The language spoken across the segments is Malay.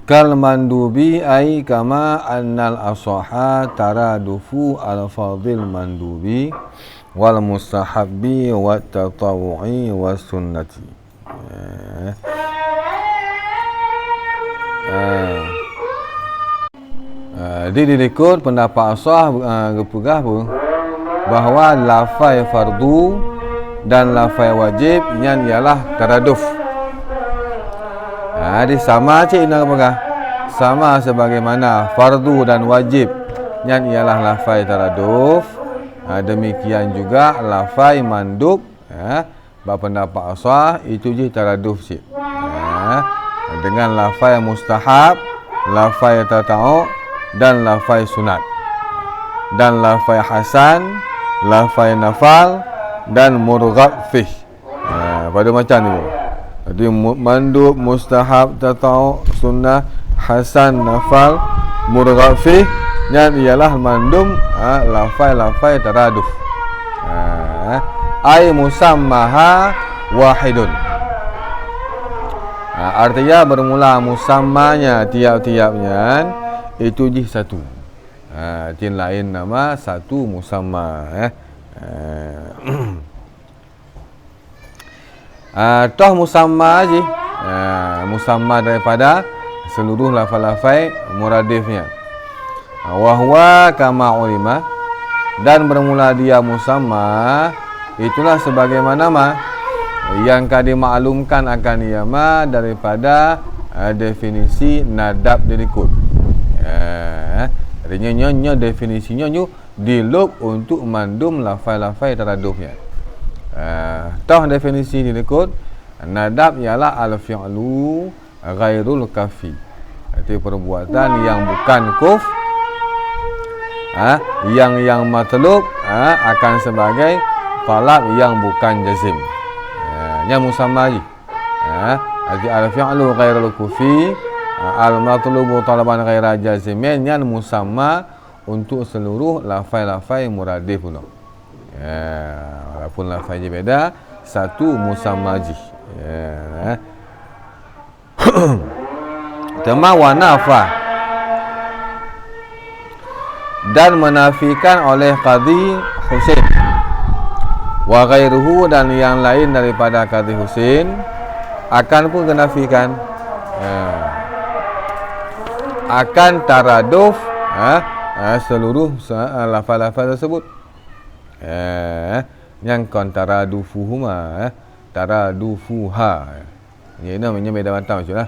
Kal mandubi ay kama annal asaha taradufu al fadil mandubi wal mustahabbi wat tatawu'i was sunnati. Dia ikut pendapat asah gepegah pun bahawa lafaz fardu dan lafaz wajib yang ialah taraduf. Dia sama cik nak pegah. Sama sebagaimana fardu dan wajib yang ialah lafaz taraduf. Demikian juga lafaz mandub berpendapat asah itu je taraduf cik. Dengan lafaz mustahab, lafaz tata'u dan lafaz sunat, dan lafaz hasan, lafaz nafal dan murghab fih. Pada macam ni. Jadi mandub, mustahab, tata'u, sunnah, hasan, nafal, murghab fih yang ialah mandub lafaz taraduf. Ay musammaha wahidun. Artinya bermula musammanya tiap-tiapnya itu je satu. Jin lain nama satu musamma. Toh musamma je. Musamma daripada seluruh lafaz-lafaz muradifnya. Wahwa kama ulima, dan bermula dia musamma itulah sebagaimana yang dimaklumkan akan ia daripada definisi nadab dirikut. Artinya nyonya definisinya nyu diluk untuk mandum lafaz-lafaz taradufnya. Toh definisi dirikut nadab ialah al-fi'lu ghairul kafi. Arti perbuatan yang bukan kuf, yang matlub akan sebagai talab yang bukan jazim. Yang musamma je. Arti al-fi'lu ghairul kufi, al-matlubu talaban ghaira jazimin yang musamma untuk seluruh lafaz-lafaz muradif pula. Walaupun lafaz je beda, satu musamma je. Tema wa nafa, dan menafikan oleh Qadhi Husain wa ghairuhu, dan yang lain daripada Qadhi Husain akan pun kenafikan akan taraduf seluruh lafaz-lafaz tersebut. Yang kon taradufuhuma, taradufuha. Ini namanya beda macam je lah.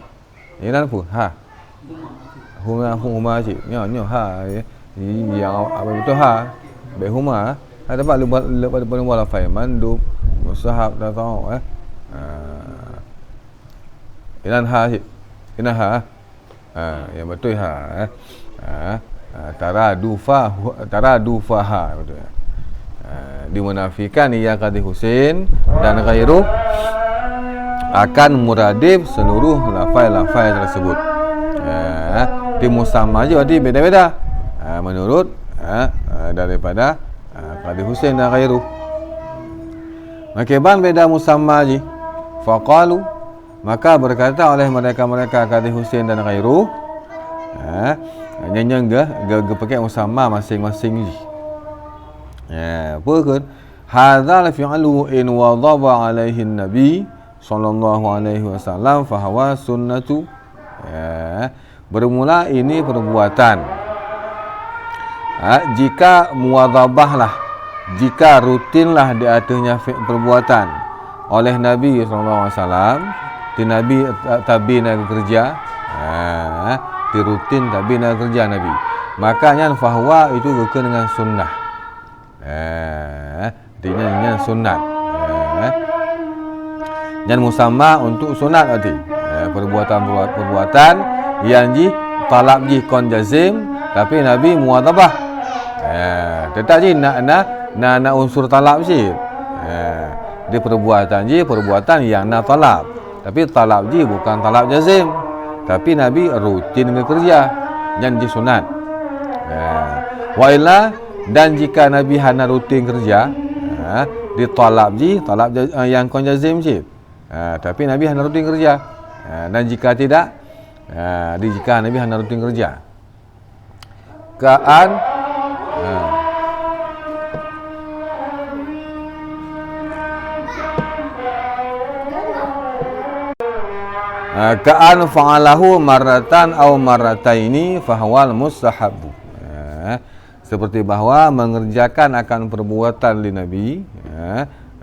Ini apa? Ha. Huma cik. Nyo ha. Yang apa betul ha? Baik huma. Ada pak lepas buat lafaz mandub, mustahab, dah tahu Inan ha cik. Inan ha. Yang betul ha. Taradufaha betul. Dimunafikan ia Qadhi Husain dan ghairu akan muradif seluruh lafaz-lafaz tersebut. Di musamma je berarti beda-beda menurut daripada Qadhi Husain dan ghairu. Makiban beda musamma je. Faqalu, maka berkata oleh mereka-mereka Qadhi Husain dan ghairu, nyanyi pakai musamma masing-masing je. Apa kan? Hadzal fi'lu in wadaba alaihi nabi sallallahu alaihi wasallam fa huwa sunnatu. Bermula ini perbuatan. Jika muwadhabahlah, jika rutinlah di atasnya perbuatan oleh Nabi sallallahu alaihi wasallam, di Nabi tabi nak kerja, di rutin tabi nak kerja Nabi. Makanya fa huwa itu bukan dengan sunnah. Dengan sunat. Dan musamma untuk sunat arti perbuatan yang ji talab ji kon jazim, tapi Nabi muwadhabah. Tetap ji nak unsur talab je. Dia perbuatan yang nak talab, tapi talab ji bukan talab jazim, tapi Nabi rutin bekerja yang ji sunat. Wa illa, dan jika Nabi hana rutin kerja, ditalab je, talab yang kon jazim je. Tapi Nabi hana rutin kerja. Dan jika tidak, Jadi jika Nabi hana rutin kerja. Ka'an Ka'an fa'alahu marratan aw marrataini fahuwal mustahabu. Seperti bahawa mengerjakan akan perbuatan di Nabi,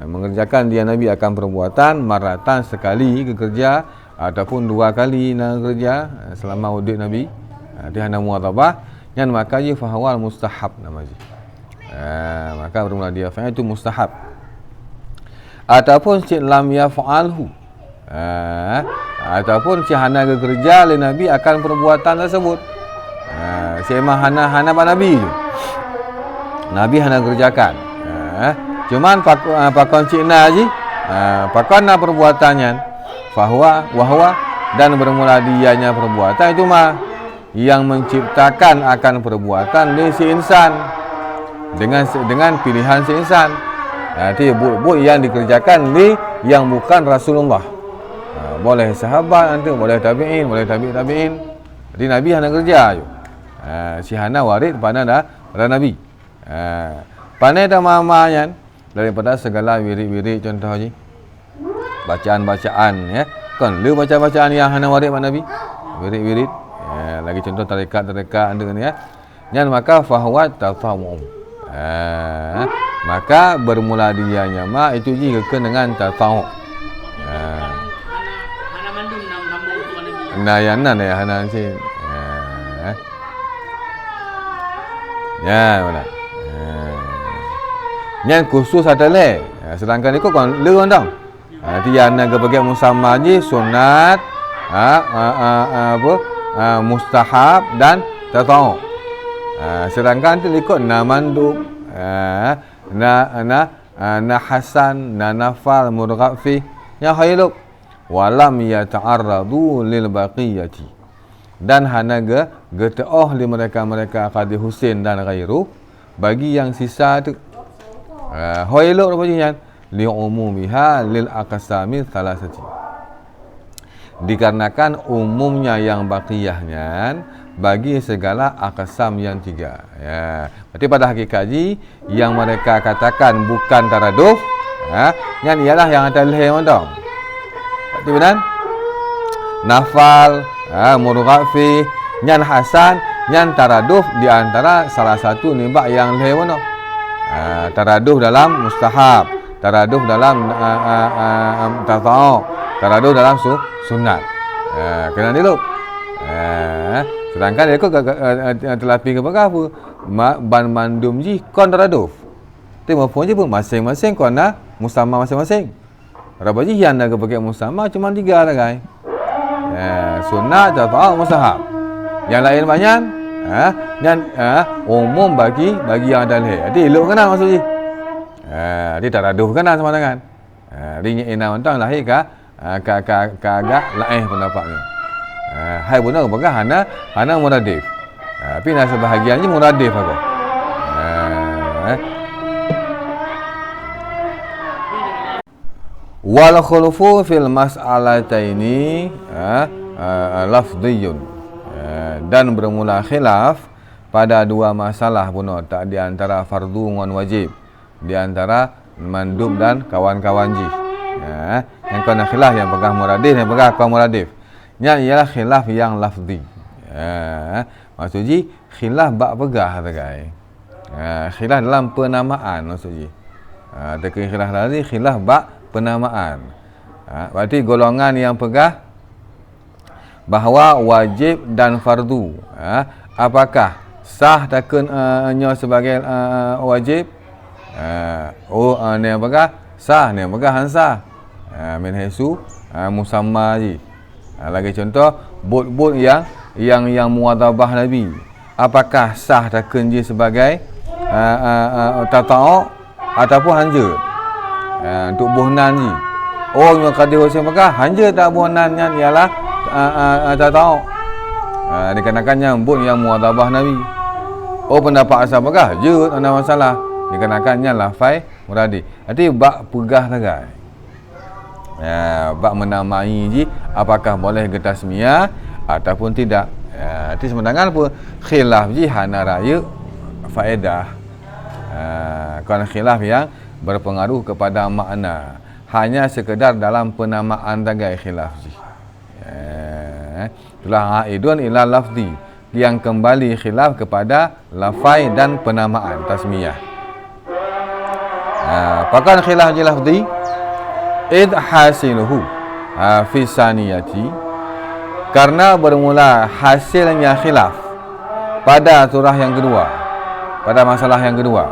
mengerjakan dia Nabi akan perbuatan marratan sekali ke kerja ataupun 2 kali nak kerja selama hidup Nabi. Dia hana muwatabah yang maka je fahuwal mustahab nama je. Maka bermula dia fa'al itu mustahab. Ataupun cik lam yaf'alhu. Ataupun si hana kerja oleh Nabi akan perbuatan tersebut. Si emang hana pak Nabi tu. Nabi hana kerjakan. Cuman pakon cina je. Pakon na perbuatannya. Wahwa dan bermula dianya perbuatan itu mah yang menciptakan akan perbuatan ni si insan dengan pilihan si insan. Nanti but yang dikerjakan ni yang bukan Rasulullah. Boleh sahabat nanti, boleh tabi'in, boleh tabi'in. Jadi Nabi hana kerja je. Si hana warid pada Nabi. Pandai dah mamanya daripada segala wirid-wirid contoh je. Bacaan-bacaan ya. Kan lu baca-bacaan yang hana warid pada Nabi. Wirid-wirid. Lagi contoh tarekat-tarekat dengan ya. Yang maka fahuwa tatawwu. Maka bermula dianya mak itu je dengan tatawwu. Nayanan ya hanan sin. Ya mana. Yang khusus adalah sedangkan ikut kan lu ondang. Dia nak bagi musamma je sunat mustahab dan tatawwu. Sedangkan tu ikut namandub na hasan na nafal murghab fi ya khailuk walam yata'arradu lil baqiyati dan hana geteoh li mereka qadi Husain dan ghairu bagi yang sisa tu khailuk apa je li umumiha lil aqsami thalathati dikarenakan umumnya yang baqiyahnya bagi segala aqsam yang 3 ya. Berarti pada hakikatnya yang mereka katakan bukan taraduf yang ialah yang ada leher mondong. Berarti benar? Nafal, murghafi, nyan hasan, nyan taraduf di antara salah satu nibak yang leher mondong. Taraduf dalam mustahab, taraduf dalam tatawwu, taraduf dalam sunat. Kena dulu. Sedangkan dia telapi ke apa? Ban mandum ji kon taraduf. Tengok pun je pun masing-masing kon na musamma masing-masing. Berapa je yang nak pakai musamma cuma 3 dah guys. Sunat atau mustahab. Yang lain banyak dan umum bagi yang ada leher. Jadi elok kena maksud je. Dia taraduf kena sama dengan. Dia ina ontang lahir ka agak lain pendapatnya. Hai benar apakah hana muradif. Tapi nak sebahagian je muradif aku. Wal khulufu fil mas'alataini lafdhiyun. Dan bermula khilaf pada 2 masalah pun tak di antara fardu dengan wajib, di antara mandub dan kawan-kawan ji. Yang kena khilaf yang pegang muradif, yang pegang kawan muradif. Yang ialah khilaf yang lafzi. Maksudnya khilaf bak pegah kata guys. Khilaf dalam penamaan maksudnya. Tapi khilaf tadi khilaf bak penamaan. Berarti golongan yang pegah bahawa wajib dan fardu. Apakah sah takkan sebagai wajib? Ni yang pegah sah, ni yang pegah hansah. Min haisu musamma je. Lagi contoh but yang muwadhabah Nabi. Apakah sah takkan dia sebagai tata'u ataupun hanjur? Untuk buhnan je. Yang qadi Husain maka hanjur tak buhnannya ialah tata'u. Dikarenakannya but yang muwadhabah Nabi. Pendapat asal maka je tak ada masalah. Dikarenakannya lafai muradi. Jadi bak pegah tagay. Bak menamai je apakah boleh ke tasmiyah ataupun tidak. Itu sebenarnya apa? Khilaf ji hana raya faedah. Kerana khilaf yang berpengaruh kepada makna, hanya sekedar dalam penamaan tagai khilaf ji. Itulah aidun ila lafzi, yang kembali khilaf kepada lafai dan penamaan tasmiyah. Pakan khilaf ji lafzi id hasiluhu fi saniyati, karena bermula hasilnya khilaf pada surah yang kedua, pada masalah yang kedua,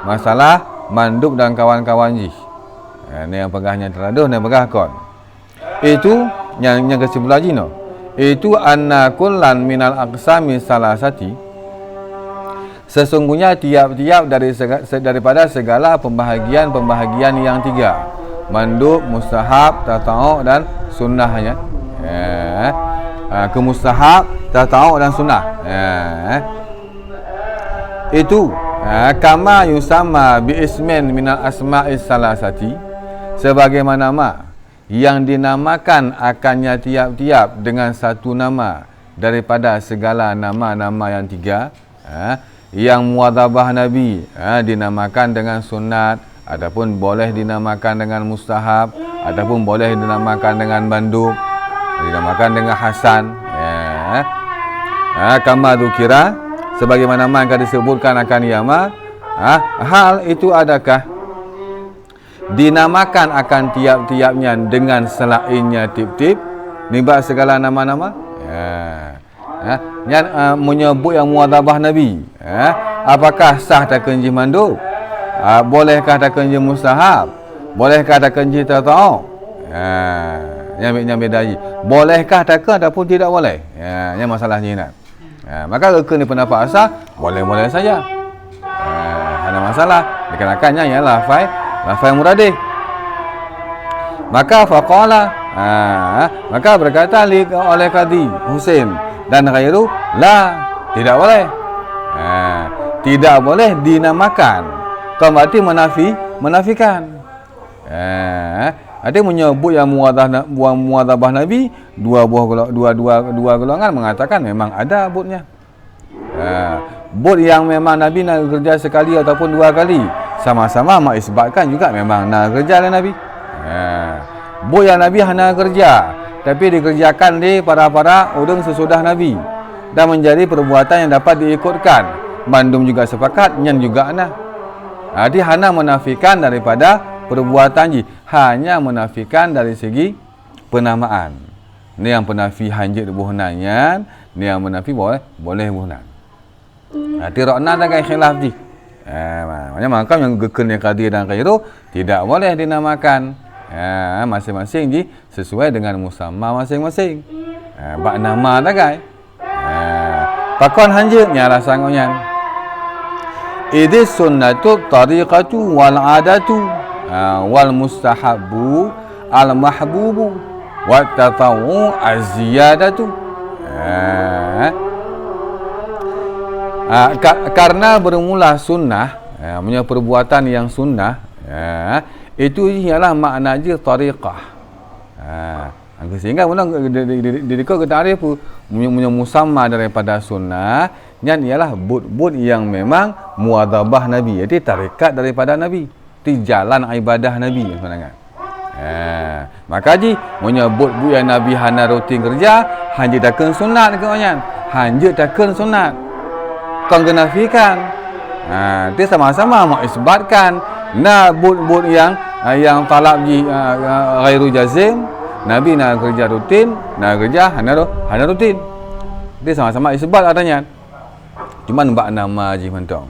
masalah mandub dan kawan-kawan ji. Ini yang pegahnya teraduh, ni pegah kon. Itu yang kesebelah ji no. Itu anna kullan minal aqsami salasati, sesungguhnya tiap-tiap daripada segala pembahagian yang tiga, mandub, mustahab, tata'u dan sunnahnya. Kemustahab, tata'u dan sunnah. Itu kama yusamma bi ismin minal asma'is salasati, sebagaimana yang dinamakan akannya tiap-tiap dengan satu nama daripada segala nama-nama yang tiga. Yang muwadhabah Nabi dinamakan dengan sunat, ataupun boleh dinamakan dengan mustahab, ataupun boleh dinamakan dengan mandub, dinamakan dengan hasan. Kama dzukira, sebagaimana yang disebutkan akan yama. Hal itu adakah dinamakan akan tiap-tiapnya dengan selainnya tip-tip nimba segala nama-nama? Yang menyebut yang muwadhabah Nabi, apakah sah tak kenji mandub? Bolehkah tak kenji mustahab? Bolehkah tak kenji tata'u? Yang beda lagi, bolehkah tak ke ataupun tidak boleh? Yang masalahnya nak. Maka reka ni pendapat asal boleh-boleh saja. Ada masalah dikarenakannya ialah lafai muradif. Maka faqala, maka berkata oleh Qadhi Husain dan ghairu, la, tidak boleh. Tidak boleh dinamakan. Kau berarti menafikan. Ada menyebut yang muwadhabah Nabi, dua golongan mengatakan memang ada butnya. But yang memang Nabi nak kerja sekali ataupun dua kali, sama-sama mak isbatkan juga memang nak kerja oleh Nabi. But yang Nabi hanya kerja, tapi dikerjakan di para udang sesudah Nabi, dan menjadi perbuatan yang dapat diikutkan. Bandung juga sepakat, nyan juga ana. Dia hanya menafikan daripada perbuatan ji, hanya menafikan dari segi penamaan. Ni yang penafi hanjit buhnannya, ni yang menafi boleh buhnan. Tirokna dengan khilaf ji. Maknanya makam yang gekun yang Qadhi dan ghairu tidak boleh dinamakan. Masing-masing ji sesuai dengan musamma masing-masing. Bak nama tagai. Pakon hanjit nyala sangonyan. Idis sunnatu tariqatu wal adatu wal mustahabu al mahbubu wat tatawwu az-ziyadatu. Karena bermula sunnah, punya perbuatan yang sunnah, itu ialah makna je tariqah. Sehingga dikau ke tarikh punya musamma daripada sunnah, yang ialah but-but yang memang muwadhabah Nabi, jadi tarikat daripada Nabi, itu jalan ibadah Nabi sebenarnya. Maka ji menyebut but yang Nabi hana rutin kerja, hanya takkan sunat ke onyan, hanya takkan sunat. Kau kenafikan. Dia sama-sama mau isbatkan na but yang talab ji ghairu jazim, Nabi nak kerja rutin, nak kerja hana rutin. Dia sama-sama isbat katanya. Cuma nampak nama ji mentong.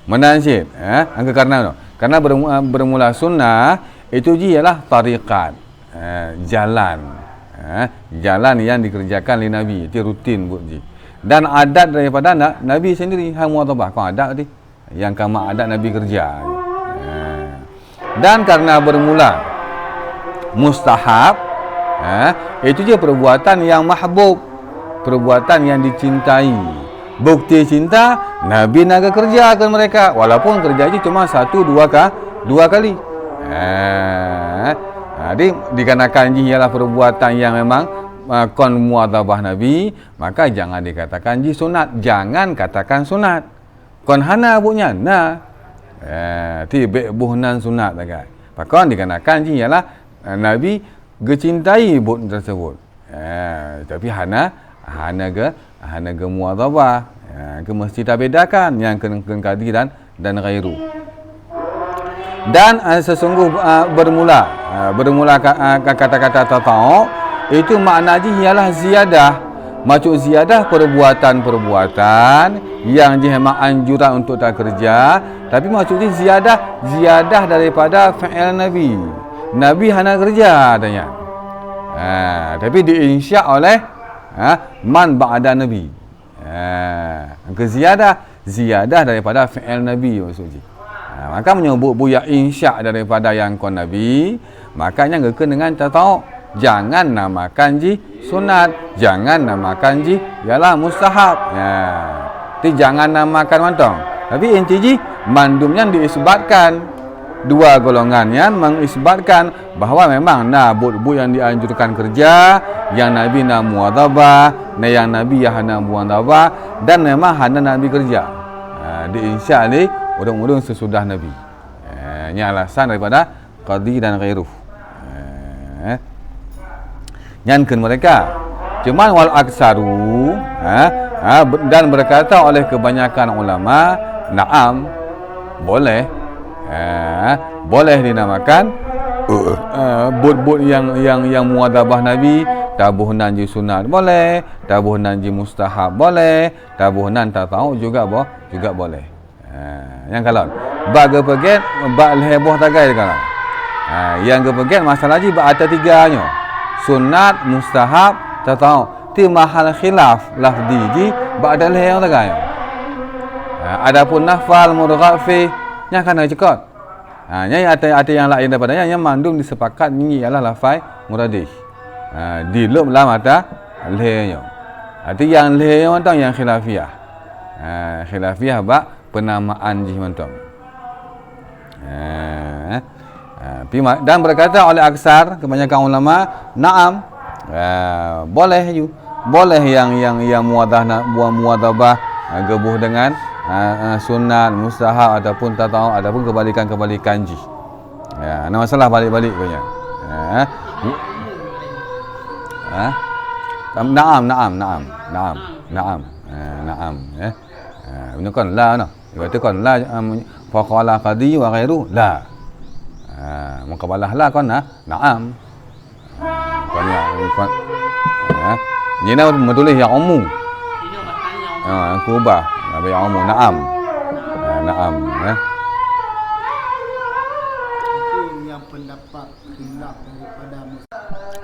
Menansyid, angka karena bermula sunnah itu ji ialah tariqat, jalan. Jalan yang dikerjakan oleh Nabi, itu rutin buat ji. Dan adat daripada Nabi sendiri, hang muwadhabah kau adat tadi, yang kama adat Nabi kerja. Dan karena bermula mustahab, itu je perbuatan yang mahbub, perbuatan yang dicintai. Bukti cinta, Nabi nak kerjakan mereka, walaupun kerja je cuma 1-2 kali. Jadi dikarenakan je ialah perbuatan yang memang kon muadhabah Nabi, maka jangan dikatakan ji sunat. Jangan katakan sunat. Kon hana bunya na. Ti buhnan sunat agak. Pakon dikarenakan ji ialah Nabi gecintai but tersebut. Tapi hana ke muadhabah. Ke mesti tak bedakan yang kena kadi dan ghairu. Dan sesungguh bermula kata-kata tata'u itu makna ji ialah ziyadah. Maksud ziyadah perbuatan-perbuatan yang memang anjuran untuk tak kerja, tapi maksudnya ziyadah daripada fi'il Nabi. Nabi hana kerja adanya. Tapi diinsya oleh man ba'da Nabi. Ziyadah daripada fi'il Nabi maksudnya. Maka menyebut buya insya daripada yang kon Nabi, makanya ngeken dengan tatau. Jangan namakan ji sunat, jangan namakan ji ialah mustahab. Ti jangan namakan mantong. Tapi inti ji mandumnya diisbatkan. Dua golongan yang mengisbatkan bahawa memang but yang dianjurkan kerja, yang Nabi na muadhabah, yang Nabi ya hana muadhabah, dan memang hana Nabi kerja. Diinsya ni urung-urung sesudah Nabi. Ini alasan daripada qadhi dan ghairuh. Nyankan mereka. Cuman wal aksaru dan berkata oleh kebanyakan ulama, na'am, boleh. Boleh dinamakan but yang muadhabah Nabi, tabuhnan ji sunat boleh, tabuhnan ji mustahab boleh, tabuhnan tatau juga boleh. Yang kalau bak gepeget bak heboh tagai kalau. Yang gepeget masalah ji bak ada tiganya. Sunat, mustahab, tatau. Ti mahal khilaf lafzi ji bak ada yang tagai. Adapun nafal murghab fi nya kana cekot. Nya ada yang lain daripadanya yang mandum disepakat ni ialah lafai muradih. Di lum lam ada lehnya. Arti yang lehnya tang yang khilafiyah. Khilafiyah bak penamaan ji mantong. Dan berkata oleh aksar kebanyakan ulama, na'am, boleh ju. Boleh yang muadhabah gebuh dengan sunat, mustahab ataupun tatau ataupun kebalikan ji. Ada masalah balik-balik punya. Na'am. Bukan la no. Dikatakan la faqala qadi wa ghairu la. Muqabalah la kan na'am. Ni nak menulis yang umum. Aku ubah. Yang umum na'am. Na'am yang pendapat khilaf daripada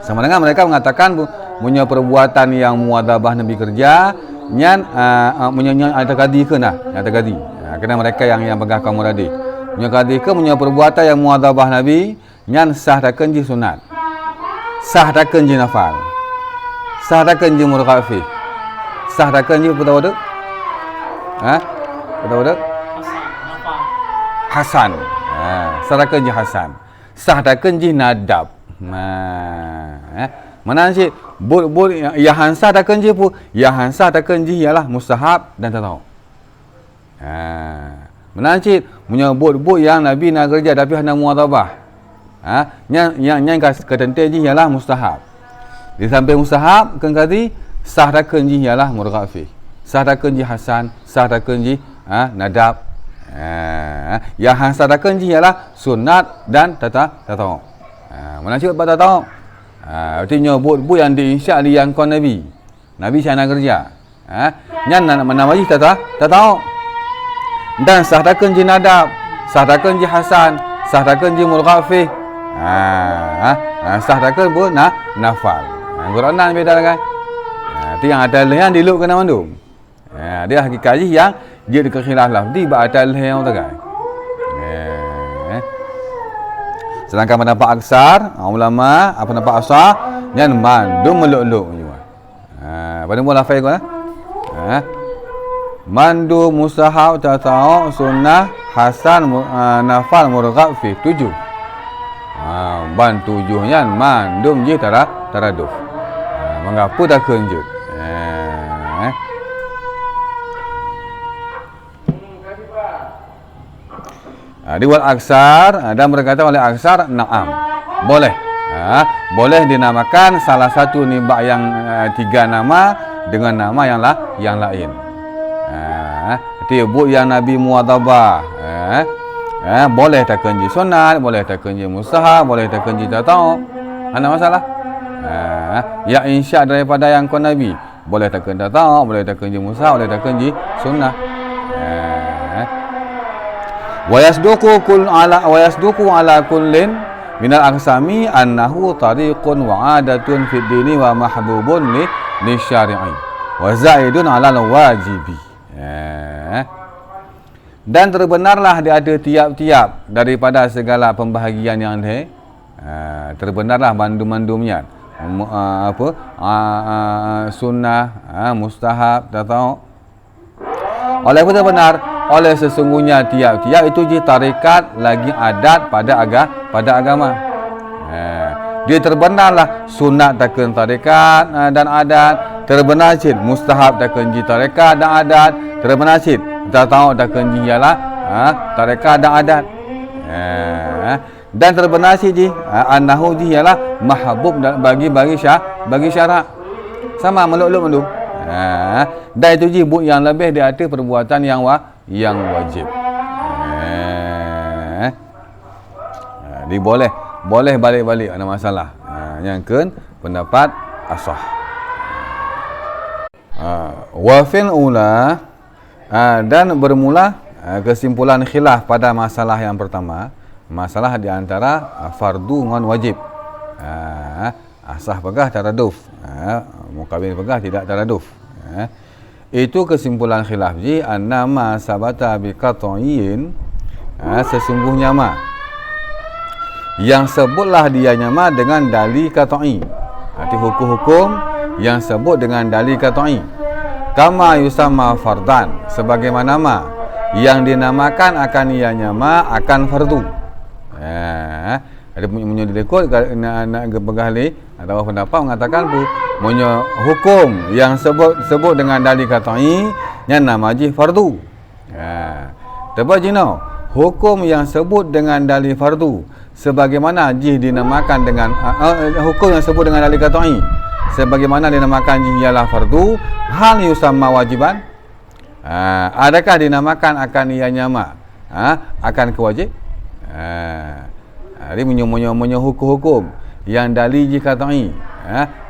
sama dengan mereka mengatakan punya perbuatan yang muadhabah Nabi kerja nyan punya ada kadi ke nah, ada kadi. Kena mereka yang pegang kaum muradi. Punya kadi ke punya perbuatan yang muadhabah Nabi nyan sah taken ji sunat. Sah taken ji nafal. Sah taken ji murghab fi. Sah taken ji betul-betul? Betul-betul? Hasan. Sah taken ji hasan. Sah taken ji nadab. Mana sih but yang hansa takkan je pun yang hansa takkan je ialah mustahab dan tatau. Mana sih punya but yang Nabi nak kerja tapi hendak muadhabah. Yang ketentuan je ialah mustahab. Di samping mustahab kan kali sah takkan je ialah murghab fi. Sah takkan je hasan, sah takkan je nadab. Yang hansa takkan je ialah sunat dan tatau. Mana sih pada tahu? Artinya but yang diinsya yang kon Nabi. Nabi sana kerja. Nyan nak mana wajib tak tahu. Dan sah takkan ji nadab, sah takkan ji hasan, sah takkan ji murghab fi. Sah takkan pun nafal. Qur'an beda kan. Itu yang ada yang diluk kena mandum. Dia hakikat yang dia kekhilaf lafzi ba ada yang tak kan. Sedangkan pendapat aksar ulama pendapat asar yang mandum meluk-luk juga. Pada mula lafaz kau mandum mustahab tatau sunnah hasan nafal murghab fi 7. Ban 7 nya mandum je taraduf. Mengapa dah kenjut? Diwal aksar dan berkata oleh aksar na'am. Boleh. Boleh dinamakan salah satu nibak yang 3 nama dengan nama yang lain. Tibuk yang Nabi muadabah. Boleh tak kenji sunat, boleh tak kenji mustahab, boleh tak kenji tatau. Ada masalah? Ya insya daripada yang kon Nabi. Boleh tak kenji tatau, boleh tak kenji mustahab, boleh tak kenji sunnah. Wa yasduqu ala kullin minal aqsami annahu tariqun wa adatun fid dini wa mahbubun li syari'i wa zaidun ala wajibi. Dan terbenarlah dia ada tiap-tiap daripada segala pembahagian yang ada. Terbenarlah mandum-mandumnya. Sunnah, mustahab, tak tahu. Oleh betul benar, oleh sesungguhnya tiap-tiap itu je tarikat lagi adat pada agama. Dia terbenarlah sunat takkan tarikat dan adat, terbenar cid mustahab takkan ji tarikat dan adat, terbenar cid tak tahu takkan ji ialah tarikat dan adat. Dan terbenar cid ji annahu ji ialah mahbub bagi syarak. Sama meluk-luk mendu. Dan itu je yang lebih di atas perbuatan yang wajib. Dia boleh balik-balik, ada masalah. Yang ke pendapat asah. Wafil ula dan bermula kesimpulan khilaf pada masalah yang pertama, masalah di antara fardu dengan wajib. Asah pegah taraduf, mukabin pegah tidak taraduf. Itu kesimpulan khilaf ji anna ma sabata bi qat'iyyin, sesungguhnya ma yang sebutlah dia nyama dengan dalil qat'i. Arti hukum-hukum yang sebut dengan dalil qat'i. Kama yusamma fardan, sebagaimana ma yang dinamakan akan ia nyama akan fardu. Ada punya dilekut nak pegali atau pendapat mengatakan tu punya hukum yang sebut dengan dalil qat'i yang nama ji fardu. Dapat jino hukum yang sebut dengan dalil fardu sebagaimana ji dinamakan dengan hukum yang sebut dengan dalil qat'i sebagaimana dinamakan ji ialah fardu, hal yusamma wajiban. Adakah dinamakan akan ia nyama akan kewajib? Dia menyo hukum-hukum yang dalil ji qat'i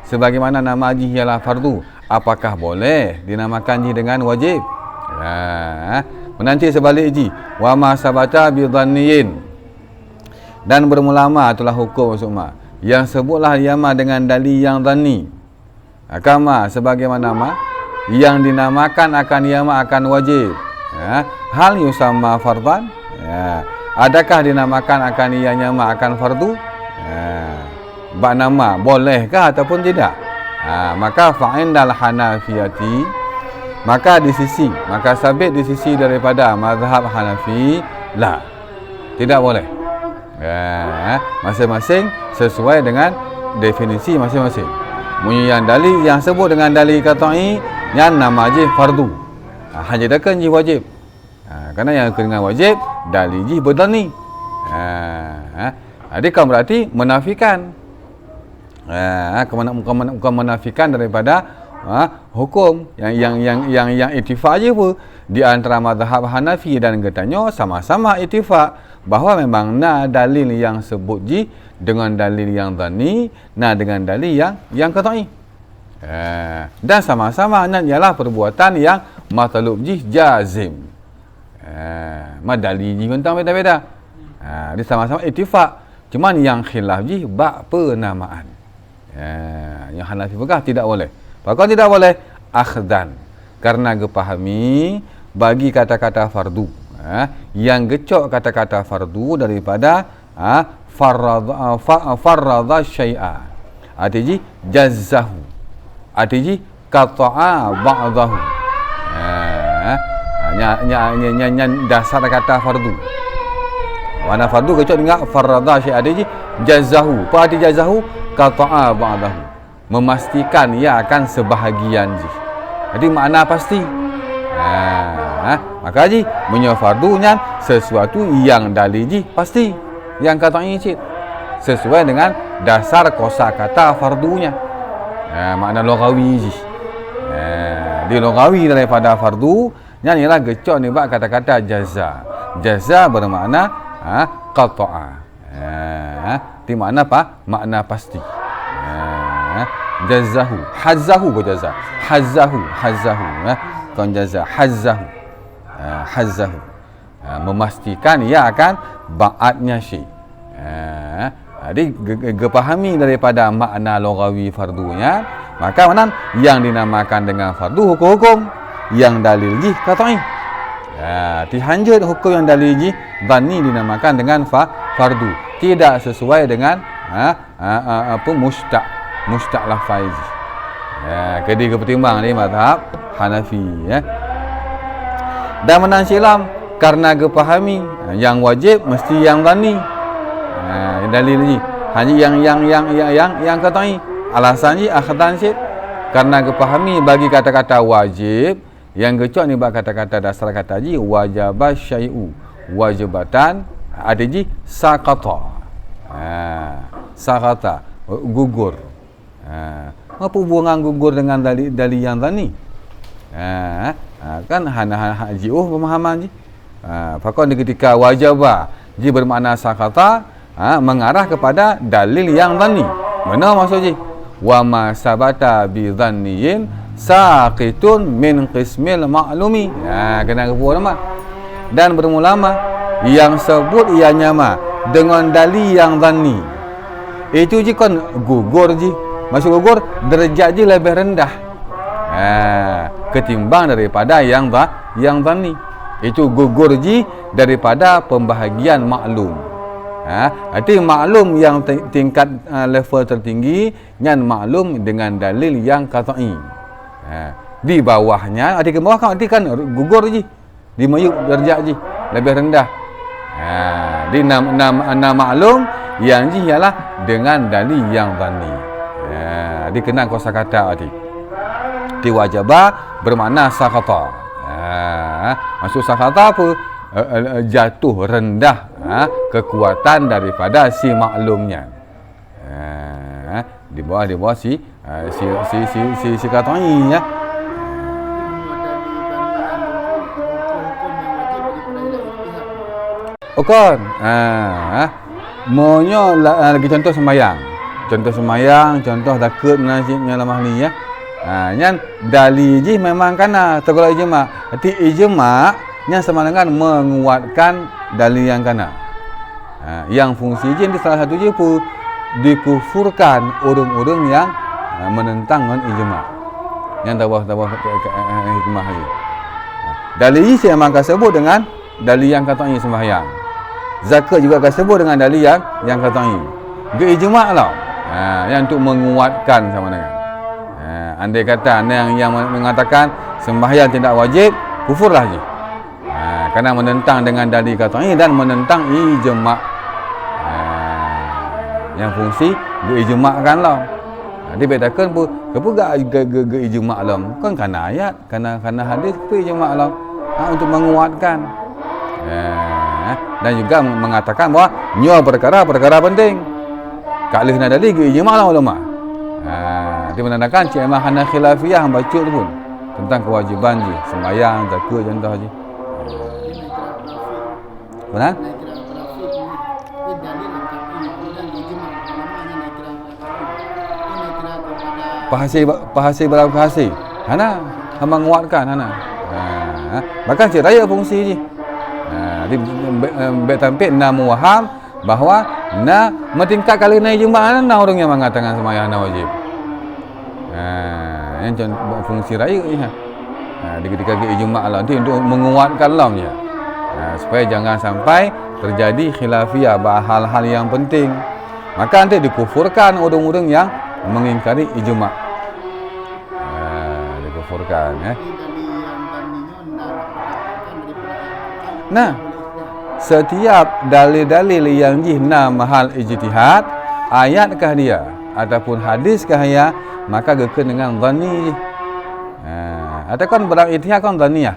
sebagaimana nama ji ialah fardu, apakah boleh dinamakan ji dengan wajib? Menanti sebalik ji wa ma sabata bi dhanniyin, dan bermulama itulah hukum maksudnya yang sebutlah yama dengan dalil yang dhanni, kama sebagaimana ma yang dinamakan akan yama akan wajib. Hal yusamma fardan, adakah dinamakan akan ia nyama akan fardu? Bak nama bolehkah ataupun tidak? Maka fa'indal hanafiyati, maka sabit di sisi daripada mazhab Hanafi la, tidak boleh. Masing-masing sesuai dengan definisi masing-masing. Yang dalil yang sebut dengan dalil qat'i yang nama je fardu, hanya dekan je wajib. Kerana yang dengan wajib dalil je berdani. Jadi kan berarti menafikan menafikan daripada hukum yang ittifaq je pun di antara mazhab Hanafi dan Getanyo sama-sama ittifaq bahawa memang dalil yang sebut ji dengan dalil yang dhani, dengan dalil yang qat'i. Dan sama-sama ialah perbuatan yang matlub ji jazim. Dalil ji tentang beda-beda. Dia sama-sama ittifaq. Cuman yang khilaf ji bab penamaan. Yang Hanafi pegah tidak boleh. Pakau tidak boleh akhdan, karena gepahami bagi kata-kata fardu. Yang gecok kata-kata fardu daripada farradha syai'a. Artinya jazzahu. Artinya qata'a ba'dahu. Dasar kata fardu. Mana fardu gecok dengan farradha syai'a, artinya jazzahu. Apa arti jazzahu? Qata'a ba'dahu. memastikan ia akan sebahagian ji. Jadi makna pasti. Maka ji punya fardu nyan sesuatu yang dalil ji pasti. Yang katanya cik sesuai dengan dasar kosakata fardunya. Makna logawi ji. Di logawi daripada fardu yang ialah gecok ni bak kata-kata jaza. Jaza bermakna qata'a. Di makna apa? Makna pasti. Jazahu, hazzahu ko jaza. Hazzahu. Kon jaza hazzahu. Hazzahu. Memastikan ia akan ba'atnya syai'. Jadi kepahami daripada makna logawi fardunya, maka mana yang dinamakan dengan fardu hukum-hukum yang dalil ji qat'i. Dihanjut hukum yang dalil ji dhanni dinamakan dengan fardu, tidak sesuai dengan mustaq lafai ji. Kedi kepertimbang ni mazhab Hanafi Dan menang silam karena kepahami yang wajib mesti yang dhanni. Dalil ni hanya yang qat'i. Alasan ni akhdan syid karena kepahami bagi kata-kata wajib yang gecok ni bab kata-kata dasar kata ji wajaba syai'u wajibatan ada ji saqata. Saqata gugur. Apa hubungan gugur dengan dalil yang dhanni? Kan haji pemahaman ji. Fakon ketika wajaba ji bermakna saqata mengarah kepada dalil yang dhanni. Mana maksud ji? Wa ma sabata bi dhanniyin saqitun min qismil ma'lumi. Kena kebuah nama. Dan bermulama yang sebut ianya dengan dalil yang dhanni. Itu je kan gugur je. Maksud gugur derajat je lebih rendah. Ketimbang daripada yang dhanni. Itu gugur je daripada pembahagian maklum. Arti maklum yang tingkat level tertinggi yang maklum dengan dalil yang qat'i. Di bawahnya, arti ke bawah kan arti kan gugur je. Di mayuk darjat je lebih rendah. Di nama maklum yang ji ialah dengan dalil yang dhanni. Dikenal kosakata arti. Di wajaba bermakna saqata. Maksud saqata apa? Jatuh rendah kekuatan daripada si maklumnya. Di bawah si qat'i ya. Okon. Monyo lagi contoh sembahyang. Contoh takut menasibnya lemah ni ya. Yang dalil ji memang kana tegolak ijma'. Arti ijma' yang sama dengan menguatkan dalil yang kana. Yang fungsi ji di salah satu je pun dikufurkan orang-orang yang menentang dengan ijma'. Yang tabah hikmah ni. Dalil ji saya memang sebut dengan dalil yang qat'i sembahyang. Zakat juga akan sebut dengan dalil yang qat'i. Ke ijma' lah. Yang untuk menguatkan sama dengan. Andai kata yang mengatakan sembahyang tidak wajib, kufurlah je. Kerana menentang dengan dalil qat'i dan menentang ijma'. Yang fungsi ijma'kan lah. Dia bedakan pun kepa ke ijma' lah. Bukan kerana ayat, kerana hadis ke ijma' lah. Untuk menguatkan. Dan juga mengatakan bahawa nyo perkara penting. Kak leh nak dalil ke ijma' lah ulama. Dia menandakan Cik Imam Hana Khilafiyah yang baca tu pun tentang kewajiban je sembahyang, zakat contoh je. Benar? Pahasi berapa pahasi? Hana menguatkan Hana. Bahkan Cik Raya fungsi je. Tampil nak muwaham bahawa nak mentingkat kali naik jemaah nak orang yang mengatakan sembahyang wajib. Yang fungsi raya ni ketika ke ijma' lah nanti untuk menguatkan lah je. Supaya jangan sampai terjadi khilafiyah hal-hal yang penting. Maka nanti dikufurkan orang-orang yang mengingkari ijma'. Dikufurkan Nah, setiap dalil-dalil yang jihna mahal ijtihad, ayatkah dia ataupun hadis kah ya, maka gekun dengan dhani je. Ataupun barang ijtihad kan dhaniyah.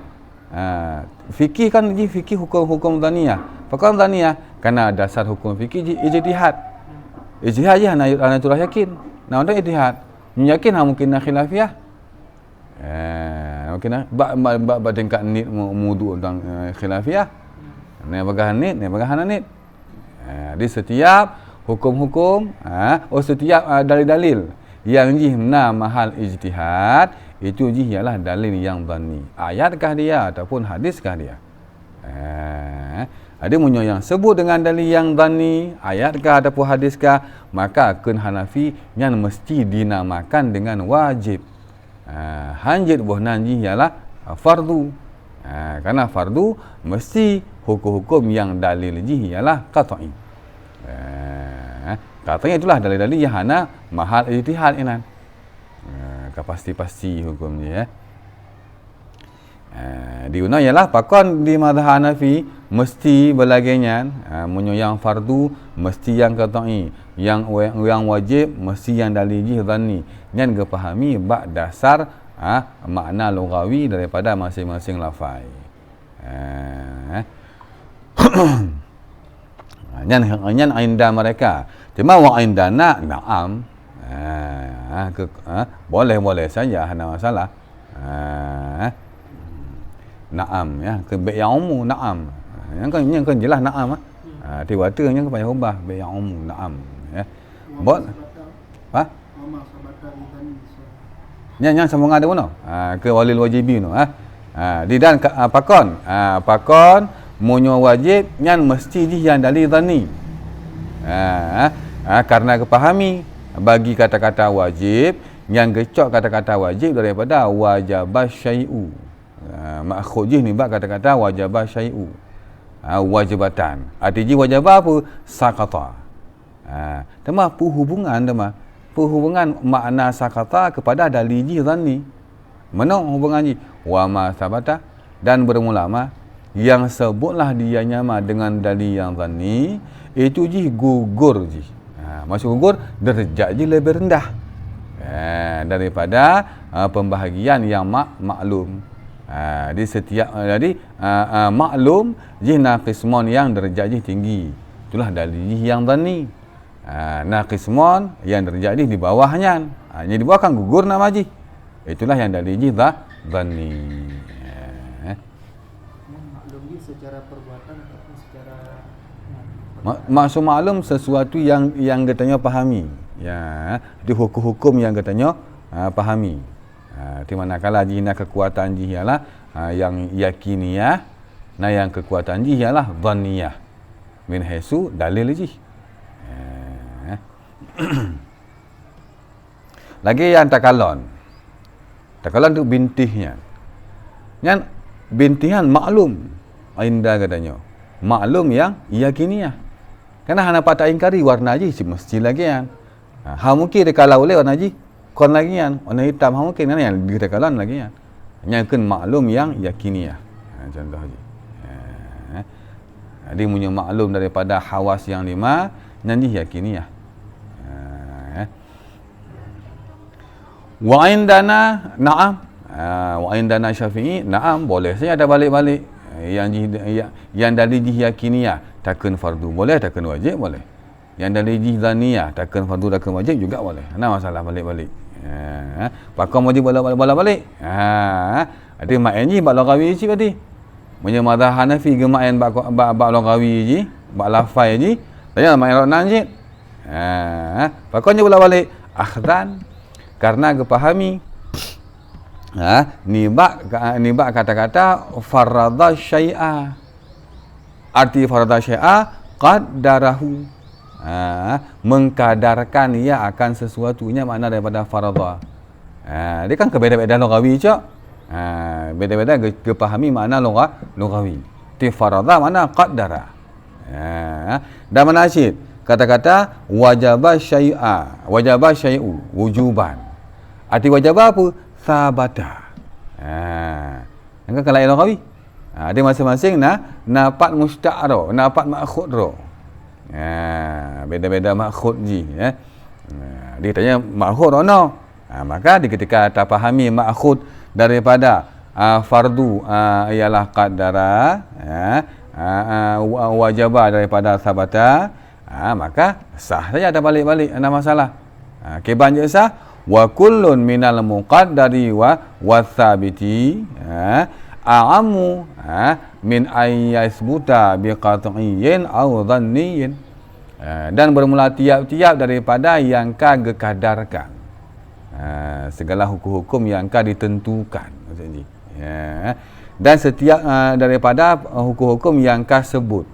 Fikih kan ji fikih hukum-hukum dhaniyah. Pakon dhaniyah karena dasar hukum fikih ji ijtihad. Ijtihad je hana turah yakin. Nah untuk ijtihad, yakin mungkin khilafiyah. Mungkin ba tingkat nit mudu tentang khilafiyah. Ni bagahan nit, ni bagahan nit. Di setiap hukum-hukum, setiap dalil-dalil yang ji mahal ijtihad, itu ji ialah dalil yang dhani. Ayatkah dia ataupun hadiskah dia? Ada munyo yang sebut dengan dalil yang dhani, ayatkah ataupun hadiskah, maka kun Hanafi yang mesti dinamakan dengan wajib. Hanjit buah nanji ialah fardu. Karena fardu mesti hukum-hukum yang dalil ji ialah qat'i. Qat'i itulah dalil-dalil yang hana mahal ijtihad inan. Pasti-pasti hukum dia. Diuna ialah pakon di mazhab Hanafi mesti berlagian, munyo yang fardu mesti yang qat'i, yang wajib mesti yang dalil ji dhanni. Yang kepahami bak dasar makna lughawi daripada masing-masing lafaz. Yang inda mereka. Cuma wa indana na'am. Boleh saja, hana masalah. Na'am ya, ke baik yang umum na'am. Yang kan jelas na'am tiba-tiba ke payah ubah baik yang umum na'am ya. Yang sambung ada mana? Ke walil wajibi no. Di dan pakon. Pakon munyo wajib yang mesti di yang dalil dhani. Karena kepahami bagi kata-kata wajib yang gecok kata-kata wajib daripada wajabah syai'u. Makhud ni bab kata-kata wajabah syai'u. Wajibatan. Arti wajabah apa? Sakata. Tema hubungan tema. Hubungan makna sakata kepada dalil ji dhanni. Mana hubungan ji? Wa ma sabata dan bermulama yang sebutlah dia nyama dengan dalil yang dhanni, itu ji gugur ji. Maksud gugur derajat ji lebih rendah daripada pembahagian yang maklum. Di setiap maklum ji naqismon yang derajat ji tinggi. Itulah dalil ji yang dhanni. Naqismon yang derajat ji di bawahnya. Yang di bawah kan gugur nama ji. Itulah yang dalil ji dhanni. Maklum ji secara perbuatan ataupun secara maksud maklum sesuatu yang katanya pahami. Ya, itu hukum-hukum yang katanya pahami. Di manakala jina kekuatan ji ialah yang yakiniyah, nah yang kekuatan ji ialah dhanniyah. Min haisu dalil ji. Lagi yang takalon. Takalon tu bintihnya. Yang bintihan maklum. Indah katanya. Maklum yang yakiniyah. Karena hana patah ingkari warna ji mesti lagi kan. Mungkin dia kalau oleh warna ji kon lagi kan. Warna hitam mungkin kan yang ditakalan lagi kan. Yang kan maklum yang yakiniyah. Contoh ji. Dia punya maklum daripada hawas yang 5 yang yakiniyah. Wa indana na'am. Wa indana Syafi'i na'am, boleh saja ada balik-balik. Yang dalil ji yakiniyah takkan fardu boleh, takkan wajib boleh. Yang dalil ji dhaniyah takkan fardu takkan wajib juga boleh. Ada masalah balik-balik. Pakam wajib balik. Ada main ji bak lagawi ji tadi. Punya mazhab Hanafi ke main bak lagawi ji, bak lafai ji. Tanya main ronan ji. Pakam je balik. Akhdan karena kepahami nibak kata-kata farada syai'a. Arti farada syai'a qaddarahu. Mengkadarkan ia akan sesuatunya makna daripada farada. Dia kan kebeda-beda lughawi cak. Beda-beda kepahami makna lughawi. Ti farada makna qaddara. Dan manasyid kata-kata wajaba syai'a, wajaba syai'u wujuban. Arti wajaba apa? Sabata. Yang kan lain lughawi. Dia masing-masing napat musta'ro, napat makhud ro. Beda-beda makhud ji ya. Dia tanya ma'khud ono. Maka ketika tak fahami ma'khud daripada fardu ialah qaddara, wajibah daripada sabata, maka sah saja, ada balik-balik, ada masalah. Keban je sah. Wa kullun minal muqaddari wa wasabiti a'amu min ayyasbuta biqat'iyyin aw dhanniyin. Dan bermula tiap-tiap daripada yang ka gekadarkan. Segala hukum-hukum yang ka ditentukan, maksudnya. Dan setiap daripada hukum-hukum yang ka sebut.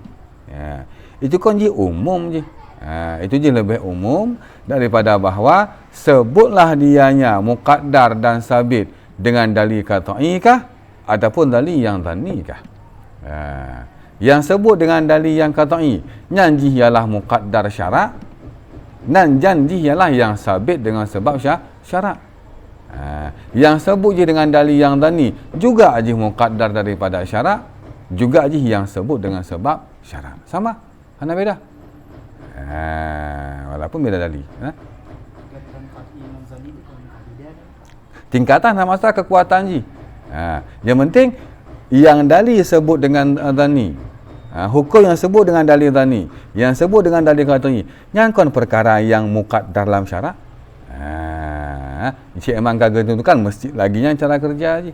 Itu kan je umum je. Itu je lebih umum daripada bahawa sebutlah dianya muqaddar dan sabit dengan dalil qat'i kah ataupun dalil yang dhanni kah. Yang sebut dengan dalil yang qat'i nyanji ialah muqaddar syarak, dan janji ialah yang sabit dengan sebab syarak. Yang sebut je dengan dalil yang dhanni juga je muqaddar daripada syarak, juga je yang sebut dengan sebab syarak. Sama, mana beda? Walaupun beda dalil. Tingkatan sama masalah kekuatan je. Yang penting yang dalil sebut dengan dhanni, hukum yang sebut dengan dalil dhanni, yang sebut dengan dalil qat'i, yang kon perkara yang muqaddar dalam syarak. Cik emang kagak tentukan mesti laginya cara kerja je,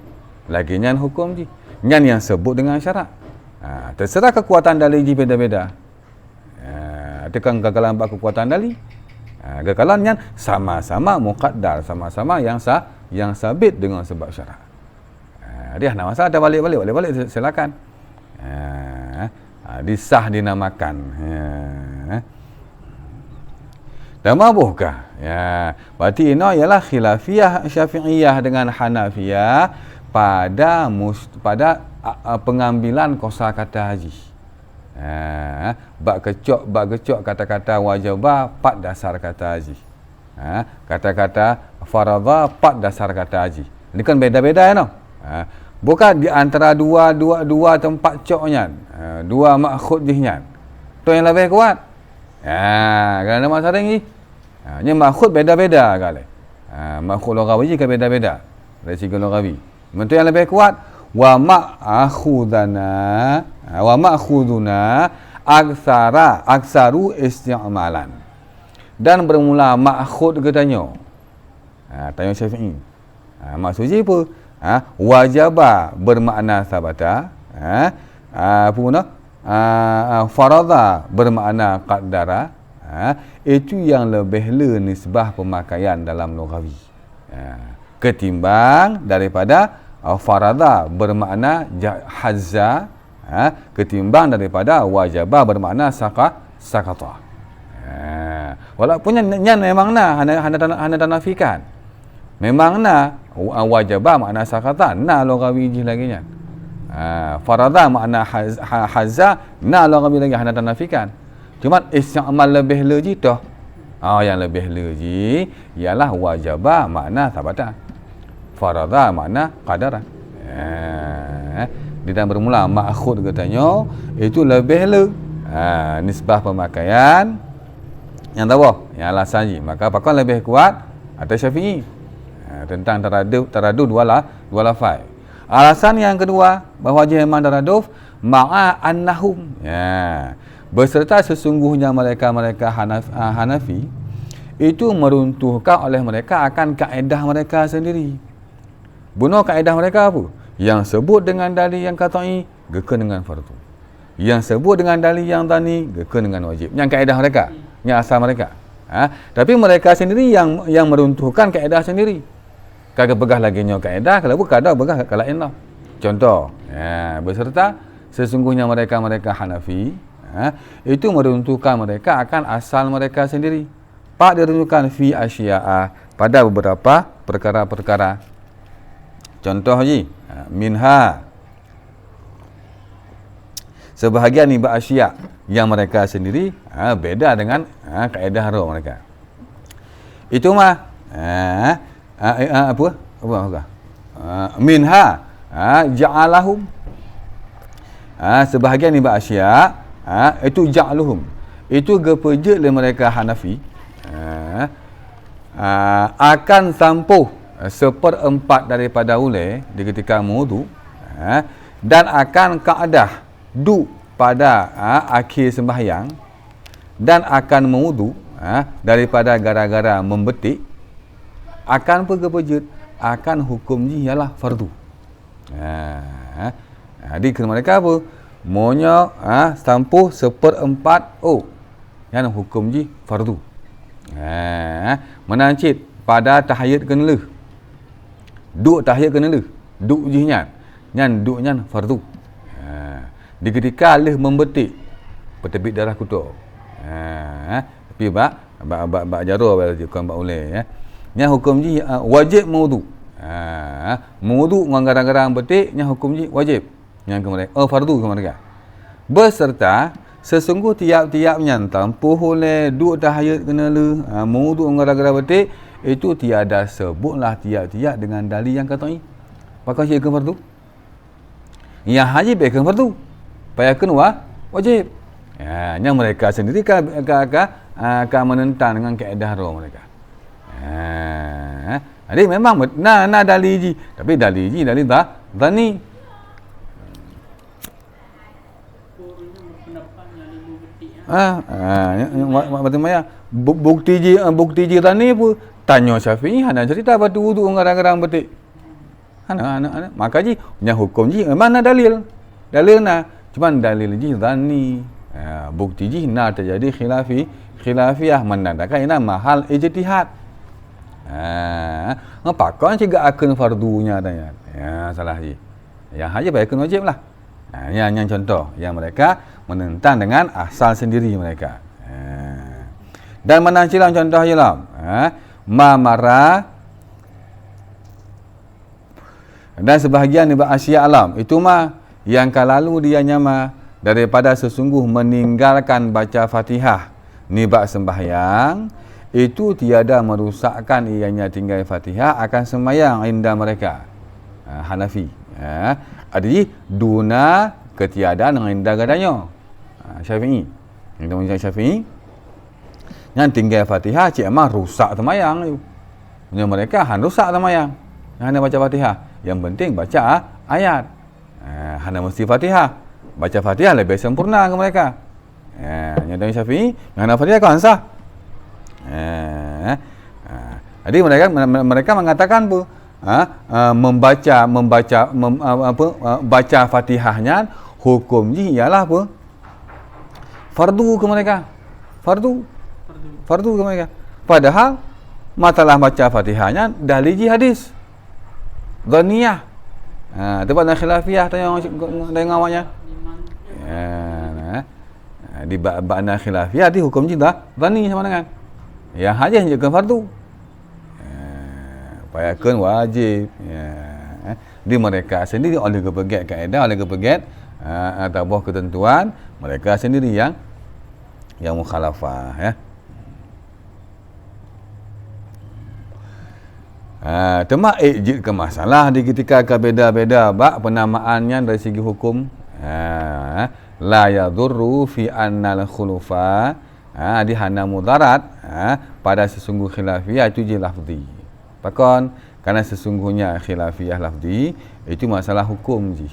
laginya hukum je, yang sebut dengan syarak. Terserah kekuatan dalil je beda-beda. Ada kan gagalan bab kekuatan dalil, gagalan yang sama-sama muqaddar, sama-sama yang sabit dengan sebab syarak. Dia nak masalah, ada balik-balik silakan. Disah dinamakan. Dan mabuhkah? Berarti ini ialah khilafiyah Syafi'iyah dengan Hanafiyah pada pengambilan kosakata haji. Bak kecok kata-kata wajibah 4 dasar kata haji. Kata-kata faradha 4 dasar kata haji. Ini kan beda-beda ya no. Bukan di antara dua tempat coknya, dua makhud jihnya. Tu yang lebih kuat. Kerana masalah ni. Nya makhud beda-beda kali. Makhud lughawi ke beda-beda. Dari segi lughawi. Bentuk yang lebih kuat wa ma'khuduna aksaru isti'malan. Dan bermula makhud katanya. Tanya Syafi'i. Maksudnya apa? Wajibah bermakna sabata, faradha bermakna qaddara, itu yang lebih nisbah pemakaian dalam lughawi ketimbang daripada faradha bermakna hazza, ketimbang daripada wajibah bermakna sakata. Walaupun yang memang hana nafikan, memang wajibah makna sakata, lughawi je lagi nya. Faradha makna hazza, lughawi lagi hana nafikan. Cuma isti'mal lebih lagi dah. Yang lebih lagi ialah wajibah makna sabata, faradha makna qadara. Di dalam bermula ma'khud katanya itu lebih nisbah pemakaian yang tahu yang alasan je. Maka pakon lebih kuat atas Syafi'i tentang taradud dua lafaz. Alasan yang kedua bahawa memang taraduf ma'a annahum, beserta sesungguhnya mereka Hanafi itu meruntuhkan oleh mereka akan kaedah mereka sendiri. Bunuh kaedah mereka apa? Yang sebut dengan dalil yang qat'i geken dengan fardu. Yang sebut dengan dalil yang dhanni geken dengan wajib. Yang kaedah mereka, yang asal mereka. Tapi mereka sendiri yang meruntuhkan kaedah sendiri. Kagak pegah lagi nyo kaedah, kalau bukan ada pegah kalau lain lah. Contoh, beserta sesungguhnya mereka Hanafi, itu meruntuhkan mereka akan asal mereka sendiri. Pak diruntuhkan fi asya'a pada beberapa perkara-perkara. Contoh je, minha sebahagian ni asya' yang mereka sendiri beda dengan kaedah roh mereka. Itu mah apa? Minha ja'alahum, sebahagian ni asya' itu ja'aluhum, itu gepeje oleh mereka Hanafi, akan sampuh 1/4 daripada ulai di ketika mewudu, dan akan kaedah duduk pada akhir sembahyang dan akan mewudu daripada gara-gara membetik, akan berkebejut, akan hukum ji ialah fardu. Jadi kena mereka apa? Monya sampuh 1/4 yang hukum ji fardu. Menancit pada tahiyat kena leh. Duk tahiyat kena leh. Duk ji nyan duk nyan fardu. Di ketika leh membetik berterbit darah kutuk. Tapi bak jaro bukan bak ulai nya hukum ji wajib mewudu. Mewudu dengan gara-gara betik nya hukum ji wajib. Yang ke mereka fardu ke mereka. Beserta sesungguh tiap-tiapnya tampuh oleh duk tahiyat kena le mewudu gara-gara betik itu tiada sebutlah tiap-tiap dengan dalil yang kata ni. Pakai syekh fardu. Yang haji baikkan fardu. Payahkan wajib. Yang mereka sendiri akan menentang dengan kaedah roh mereka. Jadi memang nak dalil ji, tapi dalil ji dalil dhani. Bukti ji dhani pun tanya Syafi'i hana cerita batu wudu ngarang-ngarang betik. Hana maka ji yang hukum ji memang nak dalil. Dalil na, cuman dalil ji dhani. Bukti ji nak terjadi khilafiyah menandakan ini mahal ijtihad. Pakon juga akan fardunya tanya. Salah ji. Yang haji baikkan wajib lah. Yang contoh yang mereka menentang dengan asal sendiri mereka. Dan menancilang contoh ialah mamara dan sebahagian daripada asya alam itu yang kalalu dia nyama daripada sesungguh meninggalkan baca Fatihah nibak sembahyang itu tiada merusakkan ianya tinggal Fatihah akan sembahyang indah mereka Hanafi. Jadi duna ketiadaan dengan indah gadanya Syafi'i. Kita macam Syafi'i yang tinggal Fatihah cik emang rusak sembahyang tu. Punya mereka rusak sembahyang. Hanya baca Fatihah. Yang penting baca ayat. Hanya mesti Fatihah. Baca Fatihah lebih sempurna ke mereka. Yang dari Syafi'i, yang hanya Fatihah kau ansah. Jadi mereka mengatakan apa? Baca Fatihahnya hukum ji ialah apa? Fardu ke mereka. Fardu ke mereka. Padahal masalah baca Fatihahnya dalil ji hadis. Dhaniyah. Tempat nak khilafiyah tanya dengan awaknya. Di bab khilafiyah di hukum ji dah dhani sama dengan. Yang haji hanya fardu. Payahkan wajib. Di mereka sendiri oleh kepegat kaedah, oleh kepegat atau ketentuan mereka sendiri yang mukhalafah Tema ijid ke masalah di ketika beda-beda bak penamaannya dari segi hukum. La yadurru fi annal khulufa di hana mudarat pada sesungguh khilafiyah itu je lafzi. Pakon karena sesungguhnya khilafiyah lafzi itu masalah hukum je.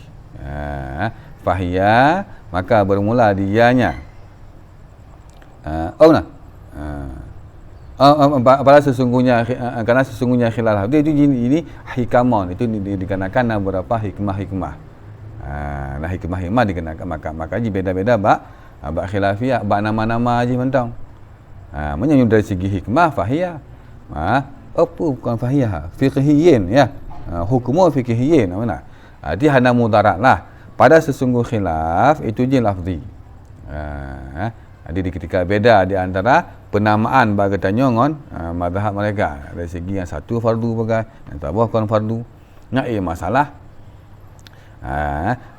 Fahiyah maka bermula dianya. Pada sesungguhnya karena sesungguhnya khilaf dia itu ini hikaman itu dikenakan beberapa hikmah-hikmah. Nah hikmah-hikmah dikenakan maka beda-beda bak khilafiyah bak nama-nama aja mentang. Menyanyut dari segi hikmah fahiyah. Apa bukan fahiyah? Fiqhiyin ya. Hukumu fiqhiyin mana? Dia hana mudaratlah. Pada sesungguh khilaf itu je lafzi. Jadi ketika beda di antara penamaan bagi tanyongon mazhab mereka dari segi yang satu fardu bagai yang tak bukan fardu nak masalah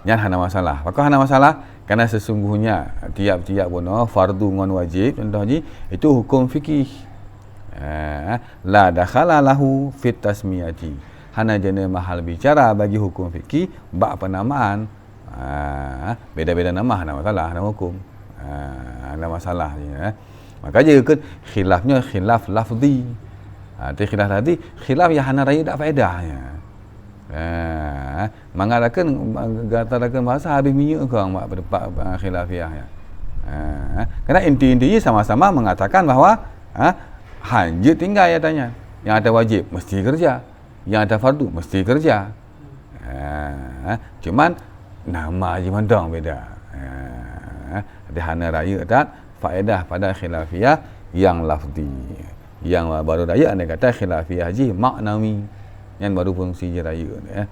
yang hana masalah maka hana masalah kerana sesungguhnya tiap-tiap bono fardu ngon wajib contoh ji itu hukum fikih la dakhala lahu fit tasmiyati hana jenis mahal bicara bagi hukum fikih bab penamaan beda-beda nama hana masalah hana hukum ada masalah maka je ke khilafnya khilaf lafzi Tapi khilaf tadi khilaf yang hana raya tak faedahnya. Mengatakan katakan bahasa habis minyak ke orang berdebat khilafiyah ya. Kerana inti-intinya sama-sama mengatakan bahawa hanya tinggal ya tanya. Yang ada wajib mesti kerja, yang ada fardu mesti kerja. Cuman nama je mandang beda. Ada hana raya tak faedah pada khilafiyah yang lafzi. Yang baru raya anda kata khilafiyah haji maknawi yang baru fungsi je raya ya.